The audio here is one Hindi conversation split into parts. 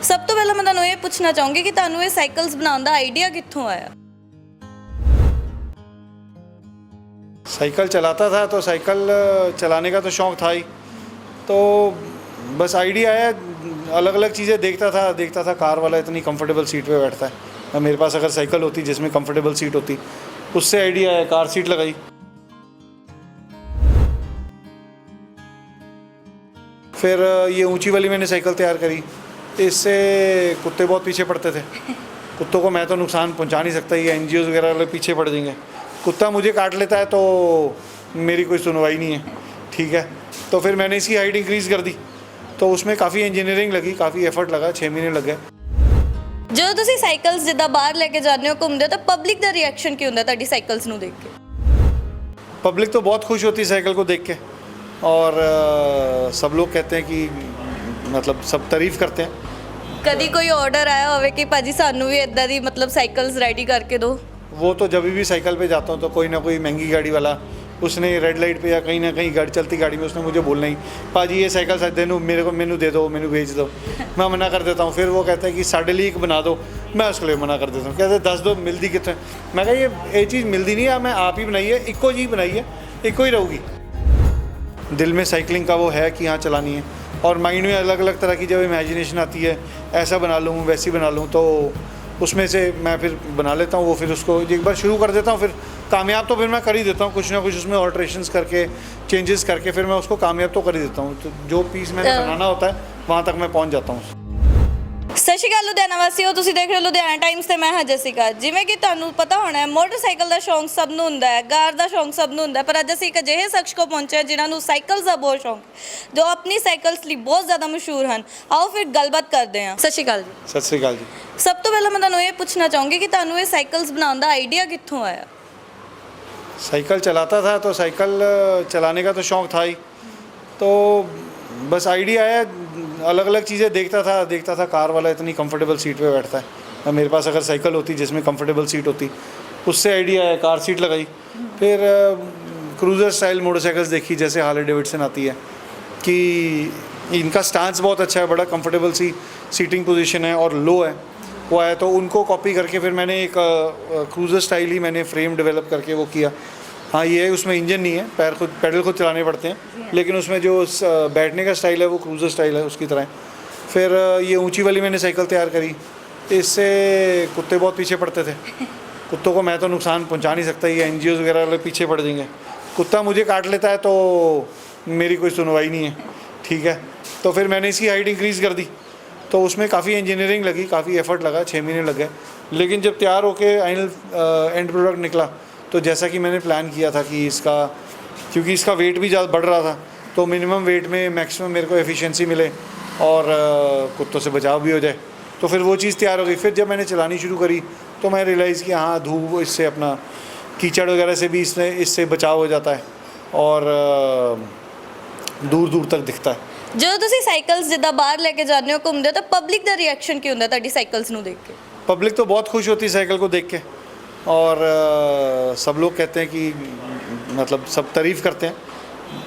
सब तो पहले मैं ਤੁਹਾਨੂੰ ਇਹ ਪੁੱਛਣਾ ਚਾਹੂੰਗੀ ਕਿ ਤੁਹਾਨੂੰ ਇਹ ਸਾਈਕਲਸ ਬਣਾਉਣ ਦਾ ਆਈਡੀਆ ਕਿੱਥੋਂ ਆਇਆ? साइकिल चलाता था तो साइकिल चलाने का तो शौक़ था ही, तो बस आइडिया आया। अलग अलग चीज़ें देखता था कार वाला इतनी कंफर्टेबल सीट पे बैठता है, और मेरे पास अगर साइकिल होती जिसमें कंफर्टेबल सीट होती, उससे आइडिया आया, कार सीट लगाई। फिर ये ऊंची वाली मैंने साइकिल तैयार करी। इससे कुत्ते बहुत पीछे पड़ते थे। कुत्तों को मैं तो नुकसान पहुंचा नहीं सकता, ये NGOs वगैरह वाले पीछे पड़ जाएंगे। कुत्ता मुझे काट लेता है तो मेरी कोई सुनवाई नहीं है, ठीक है। तो फिर मैंने इसकी हाइट इंक्रीज़ कर दी, तो उसमें काफ़ी इंजीनियरिंग लगी, काफ़ी एफर्ट लगा, 6 महीने लग गए। ਜਦੋਂ ਤੁਸੀਂ ਸਾਈਕਲਸ ਜਿੱਦਾਂ ਬਾਹਰ ਲੈ ਕੇ ਜਾਂਦੇ ਹੋ ਘੁੰਮਦੇ ਹੋ ਤਾਂ ਪਬਲਿਕ ਦਾ ਰਿਐਕਸ਼ਨ ਕੀ ਹੁੰਦਾ ਤੁਹਾਡੀ ਸਾਈਕਲਸ ਨੂੰ ਦੇਖ ਕੇ? पब्लिक तो बहुत खुश होती है साइकिल को देख के, और सब लोग कहते हैं कि मतलब सब तारीफ़ करते हैं। ਕਦੀ ਕੋਈ ਆਰਡਰ ਆਇਆ ਹੋਵੇ ਕਿ ਭਾਜੀ ਸਾਨੂੰ ਵੀ ਇਦਾਂ ਦੀ ਮਤਲਬ ਸਾਈਕਲਸ ਰੈਡੀ ਕਰਕੇ ਦਿਓ? वो तो जब भी साइकिल पे जाता हूँ तो कोई ना कोई महंगी गाड़ी वाला, उसने रेड लाइट पे या कहीं ना कहीं गाड़ी चलती गाड़ी में उसने मुझे बोलना ही, पाजी ये साइकिल साथ देनू मेरे को मैनू दे दो, मैनू भेज दो। मैं मना कर देता हूँ। फिर वो कहता है कि साढ़े लिए एक बना दो, मैं उसके लिए मना कर देता हूँ। कहते 10 दो, मिलती कितने? मैं कहा ये चीज़ मिलती नहीं है, मैं आप ही बनाई है, इक्को चीज़ बनाई है, इक्को ही रहूगी। दिल में साइकिलिंग का वो है कि हाँ चलानी है, और माइंड में अलग अलग तरह की जब इमेजिनेशन आती है, ऐसा बना लूँ वैसी बना लूँ, तो उसमें से मैं फिर बना लेता हूँ। वो फिर उसको एक बार शुरू कर देता हूँ, फिर कामयाब तो फिर मैं कर ही देता हूँ, कुछ ना कुछ उसमें ऑल्ट्रेशंस करके चेंजेस करके फिर मैं उसको कामयाब तो कर ही देता हूँ। तो जो पीस मैंने बनाना होता है वहाँ तक मैं पहुँच जाता हूँ। ਸਤਿ ਸ਼੍ਰੀ ਅਕਾਲ ਲੁਧਿਆਣਾ ਵਾਸੀਓ, ਤੁਸੀਂ ਦੇਖ ਰਹੇ ਹੋ ਲੁਧਿਆਣਾ ਟਾਈਮਸ ਤੇ ਮੈਂ ਹਾਂ ਜਸਿਕਾ। ਜਿਵੇਂ ਕਿ ਤੁਹਾਨੂੰ ਪਤਾ ਹੋਣਾ ਹੈ ਮੋਟਰਸਾਈਕਲ ਦਾ ਸ਼ੌਂਕ ਸਭ ਨੂੰ ਹੁੰਦਾ ਹੈ, ਕਾਰ ਦਾ ਸ਼ੌਂਕ ਸਭ ਨੂੰ ਹੁੰਦਾ ਹੈ, ਪਰ ਅੱਜ ਅਸੀਂ ਇੱਕ ਅਜਿਹੇ ਸ਼ਖਸ ਕੋਲ ਪਹੁੰਚੇ ਜਿਨ੍ਹਾਂ ਨੂੰ ਸਾਈਕਲਸ ਦਾ ਬਹੁਤ ਸ਼ੌਂਕ, ਜੋ ਆਪਣੀ ਸਾਈਕਲਸ ਲਈ ਬਹੁਤ ਜ਼ਿਆਦਾ ਮਸ਼ਹੂਰ ਹਨ। ਆਓ ਫਿਰ ਗੱਲਬਾਤ ਕਰਦੇ ਹਾਂ। ਸਤਿ ਸ਼੍ਰੀ ਅਕਾਲ ਜੀ। सत श्रीकाल जी। ਸਭ ਤੋਂ ਪਹਿਲਾਂ ਮੈਂ ਤੁਹਾਨੂੰ ਇਹ ਪੁੱਛਣਾ ਚਾਹੂੰਗੀ ਕਿ ਤੁਹਾਨੂੰ ਇਹ ਸਾਈਕਲਸ ਬਣਾਉਣ ਦਾ ਆਈਡੀਆ ਕਿੱਥੋਂ ਆਇਆ? साइकिल चलाता था तो साइकिल चलाने का तो शौक़ था ही, तो बस आइडिया आया। अलग अलग चीज़ें देखता था कार वाला इतनी कंफर्टेबल सीट पे बैठता है, और मेरे पास अगर साइकिल होती जिसमें कंफर्टेबल सीट होती, उससे आइडिया आया, कार सीट लगाई। फिर क्रूज़र स्टाइल मोटरसाइकिल्स देखी, जैसे हार्ले डेविडसन आती है, कि इनका स्टांस बहुत अच्छा है, बड़ा कंफर्टेबल सी सीटिंग पोजीशन है और लो है, वो आया। तो उनको कॉपी करके फिर मैंने एक क्रूज़र स्टाइल ही मैंने फ्रेम डेवलप करके वो किया। हाँ ये है, उसमें इंजन नहीं है, पैडल खुद चलाने पड़ते हैं, लेकिन उसमें जो बैठने का स्टाइल है वो क्रूज़र स्टाइल है उसकी तरह। फिर ये ऊंची वाली मैंने साइकिल तैयार करी। इससे कुत्ते बहुत पीछे पड़ते थे। कुत्तों को मैं तो नुकसान पहुंचा नहीं सकता, ये NGOs वगैरह वाले पीछे पड़ जाएंगे। कुत्ता मुझे काट लेता है तो मेरी कोई सुनवाई नहीं है, ठीक है। तो फिर मैंने इसकी हाइट इंक्रीज़ कर दी, तो उसमें काफ़ी इंजीनियरिंग लगी, काफ़ी एफर्ट लगा, 6 महीने लग गए। लेकिन जब तैयार होके एंड प्रोडक्ट निकला, तो जैसा कि मैंने प्लान किया था कि इसका, क्योंकि इसका वेट भी ज़्यादा बढ़ रहा था, तो मिनिमम वेट में मैक्सिमम मेरे को एफिशिएंसी मिले और कुत्तों से बचाव भी हो जाए, तो फिर वो चीज़ तैयार हो गई। फिर जब मैंने चलानी शुरू करी तो मैं रियलाइज़ किया हाँ धूप, इससे अपना कीचड़ वगैरह से भी इससे बचाव हो जाता है, और दूर दूर तक दिखता है। ਜਦੋਂ ਤੁਸੀਂ ਸਾਈਕਲਸ ਜਿੱਦਾਂ ਬਾਹਰ ਲੈ ਕੇ ਜਾਂਦੇ ਹੋ ਘੁੰਮਦੇ ਹੋ ਤਾਂ ਪਬਲਿਕ ਦਾ ਰਿਐਕਸ਼ਨ ਕੀ ਹੁੰਦਾ ਤੁਹਾਡੀ ਸਾਈਕਲਸ ਨੂੰ ਦੇਖ ਕੇ? पब्लिक तो बहुत खुश होती है साइकिल को देख के, और सब लोग कहते हैं कि मतलब सब तारीफ़ करते हैं।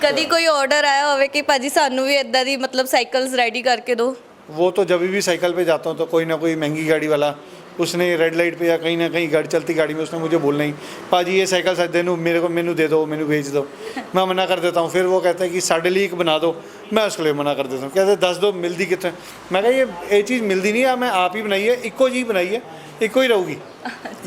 ਕਦੀ ਕੋਈ ਆਰਡਰ ਆਇਆ ਹੋਵੇ ਕਿ ਭਾਜੀ ਸਾਨੂੰ ਵੀ ਇਦਾਂ ਦੀ ਮਤਲਬ ਸਾਈਕਲਸ ਰੈਡੀ ਕਰਕੇ ਦਿਓ? वो तो जब भी साइकिल पे जाता हूँ तो कोई ना कोई महंगी गाड़ी वाला, उसने रेड लाइट पे या कहीं ना कहीं गाड़ी चलती गाड़ी में उसने मुझे बोलना ही, पाजी ये साइकिल साथ देनू मेरे को मैनू दे दो, मैनू भेज दो। मैं मना कर देता हूँ। फिर वो कहता है कि साढ़े लिए एक बना दो, मैं उसके लिए मना कर देता हूँ। कहते 10 दो, मिलती कितने? मैं कहा ये चीज़ मिलती नहीं है, मैं आप ही बनाई है, इक्को चीज़ बनाई है, इक्को ही रहूगी,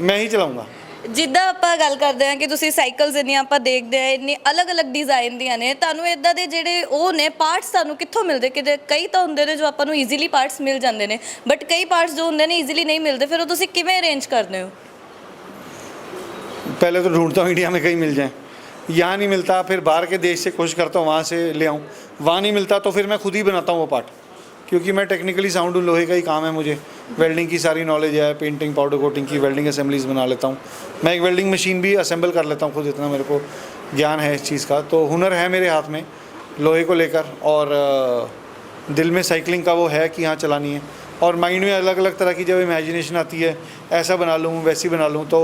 मैं ही चलाऊँगा। ਜਿੱਦਾਂ ਆਪਾਂ ਗੱਲ ਕਰਦੇ ਹਾਂ ਕਿ ਤੁਸੀਂ ਸਾਈਕਲਸ ਇੰਨੀਆਂ ਆਪਾਂ ਦੇਖਦੇ ਆ ਇੰਨੀ ਅਲੱਗ-ਅਲੱਗ ਡਿਜ਼ਾਈਨ ਦੀਆਂ ਨੇ, ਤੁਹਾਨੂੰ ਇਦਾਂ ਦੇ ਜਿਹੜੇ ਉਹ ਨੇ ਪਾਰਟਸ ਤੁਹਾਨੂੰ ਕਿੱਥੋਂ ਮਿਲਦੇ? ਕਿ ਕਈ ਤਾਂ ਹੁੰਦੇ ਨੇ ਜੋ ਆਪਾਂ ਨੂੰ ਈਜ਼ੀਲੀ ਪਾਰਟਸ ਮਿਲ ਜਾਂਦੇ ਨੇ, ਬਟ ਕਈ ਪਾਰਟਸ ਜੋ ਹੁੰਦੇ ਨੇ ਈਜ਼ੀਲੀ ਨਹੀਂ ਮਿਲਦੇ, ਫਿਰ ਉਹ ਤੁਸੀਂ ਕਿਵੇਂ ਅਰੇਂਜ ਕਰਦੇ ਹੋ? पहले तो ढूंढता हूँ इंडिया में कहीं मिल जाए, यहाँ नहीं मिलता फिर बाहर के देश से कोशिश करता हूँ वहाँ से ले आऊँ, वहाँ नहीं मिलता तो फिर मैं खुद ही बनाता हूँ वो पार्ट, क्योंकि मैं टेक्निकली साउंड हूँ, लोहे का ही काम है मुझे, वेल्डिंग की सारी नॉलेज है, पेंटिंग पाउडर कोटिंग की वेल्डिंग असेंबलीज बना लेता हूँ मैं, एक वेल्डिंग मशीन भी असेंबल कर लेता हूँ खुद, इतना मेरे को ज्ञान है इस चीज़ का, तो हुनर है मेरे हाथ में लोहे को लेकर, और दिल में साइकिलिंग का वो है कि हाँ चलानी है, और माइंड में अलग अलग तरह की जब इमेजिनेशन आती है, ऐसा बना लूँ वैसी बना लूँ, तो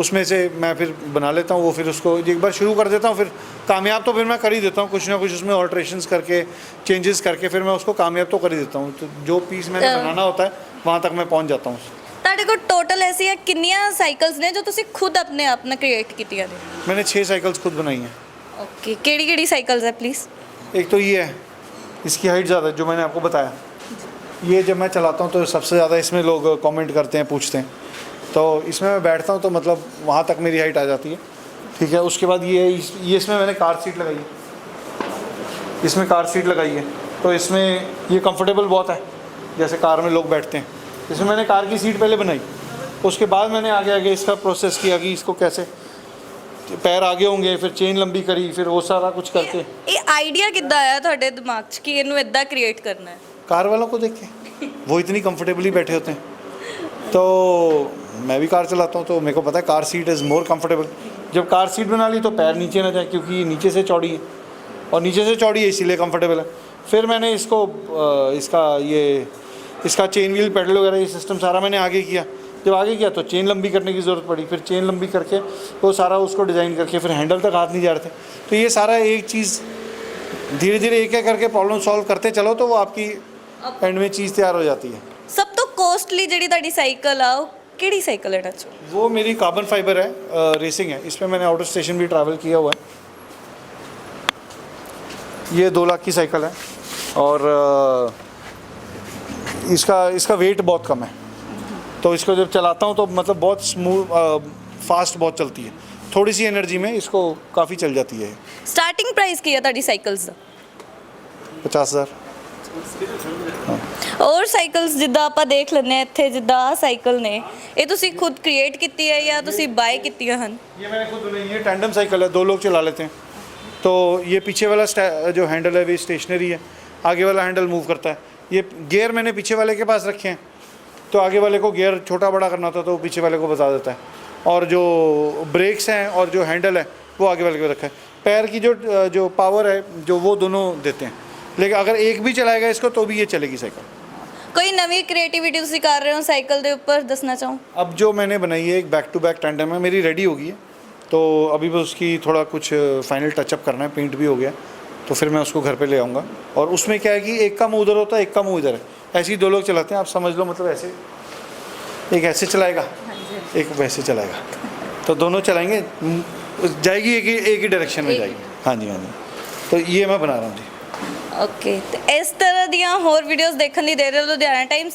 उसमें से मैं फिर बना लेता हूँ वो, फिर उसको एक बार शुरू कर देता हूँ, फिर कामयाब तो फिर मैं कर ही देता हूँ, कुछ ना कुछ उसमें ऑल्ट्रेशंस करके चेंजेस करके फिर मैं उसको कामयाब तो कर ही देता हूँ। तो जो पीस मैंने बनाना होता है वहाँ तक मैं पहुँच जाता हूँ। ਤੁਹਾਡੇ ਕੋਲ ਟੋਟਲ ਐਸੀਆਂ ਕਿੰਨੀਆਂ ਸਾਈਕਲਸ ਨੇ ਜੋ ਤੁਸੀਂ ਖੁਦ ਆਪਣੇ ਆਪ ਨਾਲ ਕ੍ਰੀਏਟ ਕੀਤੀਆਂ ਨੇ? मैंने 6 साइकिल्स खुद बनाई हैं। ਓਕੇ, ਕਿਹੜੀ ਕਿਹੜੀ ਸਾਈਕਲਸ ਹੈ प्लीज़? एक तो ये है, इसकी हाइट ज़्यादा है जो मैंने आपको बताया। ये जब मैं चलाता हूँ तो सबसे ज़्यादा इसमें लोग कमेंट करते हैं, पूछते हैं, तो इसमें मैं बैठता हूँ तो मतलब वहाँ तक मेरी हाइट आ जाती है। ठीक है, उसके बाद ये इसमें मैंने कार सीट लगाई है, इसमें कार सीट लगाई है, तो इसमें ये कंफर्टेबल बहुत है, जैसे कार में लोग बैठते हैं। इसमें मैंने कार की सीट पहले बनाई, उसके बाद मैंने आगे आगे इसका प्रोसेस किया कि इसको कैसे पैर आगे होंगे, फिर चेन लंबी करी, फिर वो सारा कुछ करके। ਇਹ ਆਈਡੀਆ ਕਿੱਦਾਂ ਆਇਆ ਤੁਹਾਡੇ ਦਿਮਾਗ 'ਚ ਕਿ ਇਹਨੂੰ ਇਦਾਂ ਕ੍ਰੀਏਟ ਕਰਨਾ ਹੈ? कार वालों को देख के, वो इतनी कंफर्टेबली बैठे होते हैं, तो मैं भी कार चलाता हूँ, तो मेरे को पता है car seat is more comfortable. जब कार सीट बना ली तो पैर नीचे ना जाए, क्योंकि ये नीचे से चौड़ी है और नीचे से चौड़ी है इसीलिए कंफर्टेबल है। फिर मैंने इसको इसका चेन व्हील पेडल वगैरह ये सिस्टम सारा मैंने आगे किया। जब आगे किया तो चेन लंबी करने की ज़रूरत पड़ी, फिर चेन लंबी करके वो सारा उसको डिज़ाइन करके फिर हैंडल तक हाथ नहीं जा रहे थे। तो ये सारा एक चीज़ धीरे धीरे एक एक करके प्रॉब्लम सॉल्व करते चलो तो वो आपकी एंड में चीज़ तैयार हो जाती है। ਸਭ ਤੋਂ ਕੋਸਟਲੀ ਜਿਹੜੀ ਤੁਹਾਡੀ ਸਾਈਕਲ ਆ ਉਹ ਕਿਹੜੀ ਸਾਈਕਲ ਹੈ ਇਹਨਾਂ 'ਚੋਂ? वो मेरी कार्बन फाइबर है, रेसिंग है, इसमें मैंने आउट ऑफ स्टेशन भी ट्रैवल किया हुआ है। ये 2 लाख की साइकिल है और इसका वेट बहुत कम है, तो इसको जब चलाता हूँ तो मतलब बहुत स्मूथ फास्ट बहुत चलती है, थोड़ी सी एनर्जी में इसको काफ़ी चल जाती है। ਸਟਾਰਟਿੰਗ ਪ੍ਰਾਈਸ ਕੀ ਹੈ ਤੁਹਾਡੀ ਸਾਈਕਲਸ ਦਾ? 50,000। ਔਰ ਸਾਈਕਲਸ ਜਿੱਦਾਂ ਆਪਾਂ ਦੇਖ ਲੈਂਦੇ ਹਾਂ ਇੱਥੇ, ਜਿੱਦਾਂ ਆਹ ਸਾਈਕਲ ਨੇ, ਇਹ ਤੁਸੀਂ ਖੁਦ ਕ੍ਰੀਏਟ ਕੀਤੀ ਹੈ ਜਾਂ ਤੁਸੀਂ ਬਾਏ ਕੀਤੀਆਂ ਹਨ? ये मैंने खुद बनाई है, टैंडम साइकिल है, 2 लोग चला लेते हैं। तो ये पीछे वाला जो हैंडल है वो स्टेशनरी है, आगे वाला हैंडल मूव करता है। ये गियर मैंने पीछे वाले के पास रखे हैं, तो आगे वाले को गियर छोटा बड़ा करना होता है तो वो पीछे वाले को बता देता है, और जो ब्रेक्स हैं और जो हैंडल है वो आगे वाले को रखा है। पैर की जो पावर है जो वो दोनों देते हैं, लेकिन अगर एक भी चलाएगा इसको तो भी ये चलेगी साइकिल। ਕੋਈ ਨਵੀਂ ਕ੍ਰੀਏਟੀਵਿਟੀ ਤੁਸੀਂ ਕਰ ਰਹੇ ਹੋ ਸਾਈਕਲ ਦੇ ਉੱਪਰ, ਦੱਸਣਾ ਚਾਹੋ? अब जो मैंने बनाई है एक बैक टू बैक टैंडम है, मेरी रेडी हो गई है, तो अभी बस उसकी थोड़ा कुछ फाइनल टचअप करना है, पेंट भी हो गया, तो फिर मैं उसको घर पे ले आऊँगा। और उसमें क्या है कि एक का मुँह उधर होता है, एक का मुँह इधर है, ऐसे ही 2 लोग चलाते हैं, आप समझ लो, मतलब ऐसे एक ऐसे चलाएगा, एक वैसे चलाएगा, तो दोनों चलाएंगे, जाएगी एक ही डायरेक्शन में जाएगी। हाँ जी, हाँ जी, तो ये मैं बना रहा हूँ जी। ਓਕੇ, ਤੇ ਇਸ ਤਰ੍ਹਾਂ ਦੀਆਂ ਹੋਰ ਵੀਡੀਓਜ਼ ਦੇਖਣ ਲਈ ਦੇ ਰਹੇ ਹੋ ਲੁਧਿਆਣਾ ਟਾਈਮਸ।